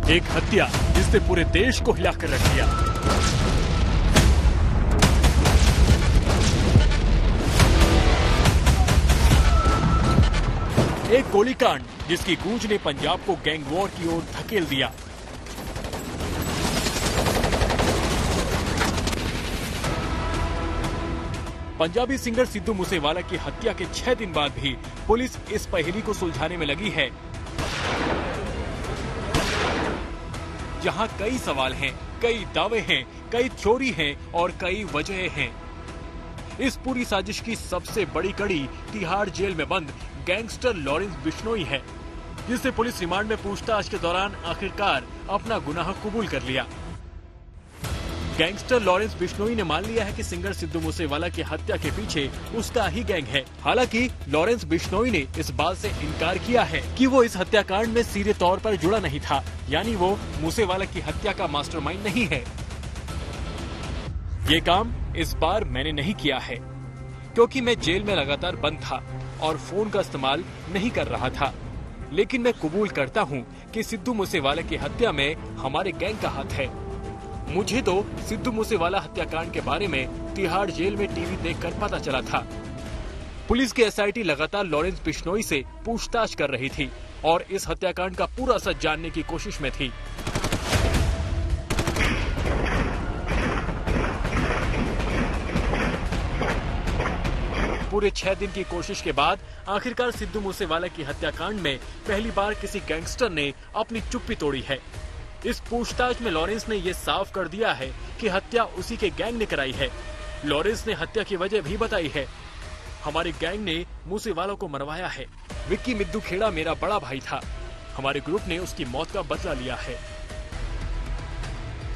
एक हत्या जिसने पूरे देश को हिलाकर रख दिया। एक गोलीकांड जिसकी गूंज ने पंजाब को गैंग वॉर की ओर धकेल दिया। पंजाबी सिंगर सिद्धू मूसेवाला की हत्या के 6 दिन बाद भी पुलिस इस पहेली को सुलझाने में लगी है, जहां कई सवाल हैं, कई दावे हैं, कई थ्योरी हैं और कई वजहें हैं। इस पूरी साजिश की सबसे बड़ी कड़ी तिहाड़ जेल में बंद गैंगस्टर लॉरेंस बिश्नोई है, जिसने पुलिस रिमांड में पूछताछ के दौरान आखिरकार अपना गुनाह कबूल कर लिया। गैंगस्टर लॉरेंस बिश्नोई ने मान लिया है कि सिंगर सिद्धू मूसेवाला की हत्या के पीछे उसका ही गैंग है। हालांकि लॉरेंस बिश्नोई ने इस बात से इनकार किया है कि वो इस हत्याकांड में सीधे तौर पर जुड़ा नहीं था, यानी वो मूसेवाला की हत्या का मास्टरमाइंड नहीं है। ये काम इस बार मैंने नहीं किया है क्योंकि मैं जेल में लगातार बंद था और फोन का इस्तेमाल नहीं कर रहा था, लेकिन मैं कबूल करता हूँ कि सिद्धू मूसेवाला की हत्या में हमारे गैंग का हाथ है। मुझे तो सिद्धू मूसेवाला हत्याकांड के बारे में तिहाड़ जेल में टीवी देखकर पता चला था। पुलिस की एसआईटी लगातार लॉरेंस बिश्नोई से पूछताछ कर रही थी और इस हत्याकांड का पूरा सच जानने की कोशिश में थी। पूरे 6 दिन की कोशिश के बाद आखिरकार सिद्धू मूसेवाला की हत्याकांड में पहली बार किसी गैंगस्टर ने अपनी चुप्पी तोड़ी है। इस पूछताछ में लॉरेंस ने यह साफ कर दिया है कि हत्या उसी के गैंग ने कराई है। लॉरेंस ने हत्या की वजह भी बताई है। हमारे गैंग ने मूसेवाला को मरवाया है। विक्की मिद्दू खेड़ा मेरा बड़ा भाई था। हमारे ग्रुप ने उसकी मौत का बदला लिया है।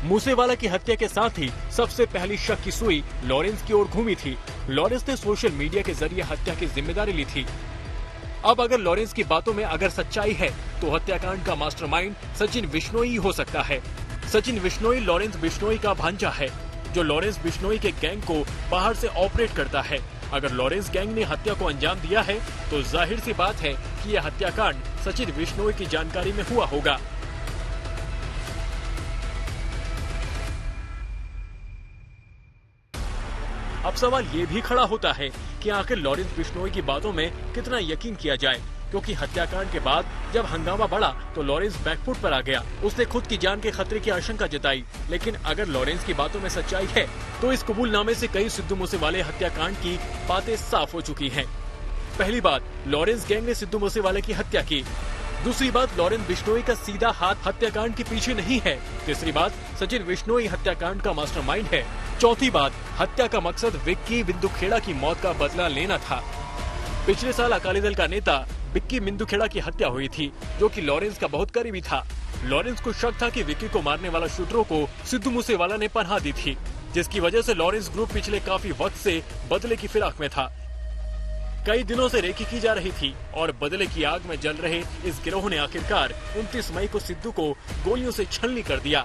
मूसेवाला की हत्या के साथ ही सबसे पहली शक की सुई लॉरेंस की ओर घूमी थी। लॉरेंस ने सोशल मीडिया के जरिए हत्या की जिम्मेदारी ली थी। अब अगर लॉरेंस की बातों में अगर सच्चाई है तो हत्याकांड का मास्टरमाइंड सचिन विश्नोई हो सकता है। सचिन विश्नोई लॉरेंस बिश्नोई का भांजा है, जो लॉरेंस बिश्नोई के गैंग को बाहर से ऑपरेट करता है। अगर लॉरेंस गैंग ने हत्या को अंजाम दिया है तो जाहिर सी बात है कि यह हत्याकांड सचिन विश्नोई की जानकारी में हुआ होगा। अब सवाल ये भी खड़ा होता है कि आखिर लॉरेंस बिश्नोई की बातों में कितना यकीन किया जाए, क्योंकि हत्याकांड के बाद जब हंगामा बढ़ा तो लॉरेंस बैकफुट पर आ गया। उसने खुद की जान के खतरे की आशंका जताई। लेकिन अगर लॉरेंस की बातों में सच्चाई है तो इस कबूलनामे से कई सिद्धू मूसेवाले हत्याकांड की बातें साफ हो चुकी हैं। पहली बात, लॉरेंस गैंग ने सिद्धू मूसेवाले की हत्या की। दूसरी बात, लॉरेंस बिश्नोई का सीधा हाथ हत्याकांड के पीछे नहीं है। तीसरी बात, सचिन विश्नोई हत्याकांड का मास्टरमाइंड है। चौथी बात, हत्या का मकसद विक्की मिद्दू खेड़ा की मौत का बदला लेना था। पिछले साल अकाली दल का नेता विक्की मिद्दू खेड़ा की हत्या हुई थी, जो कि लॉरेंस का बहुत करीबी था। लॉरेंस को शक था कि विक्की को मारने वाला शूटरों को सिद्धू मूसेवाला ने पनाह दी थी, जिसकी वजह से लॉरेंस ग्रुप पिछले काफी वक्त से बदले की फिराक में था। कई दिनों से रेकी की जा रही थी और बदले की आग में जल रहे इस गिरोह ने आखिरकार 29 मई को सिद्धू को गोलियों से छलनी कर दिया।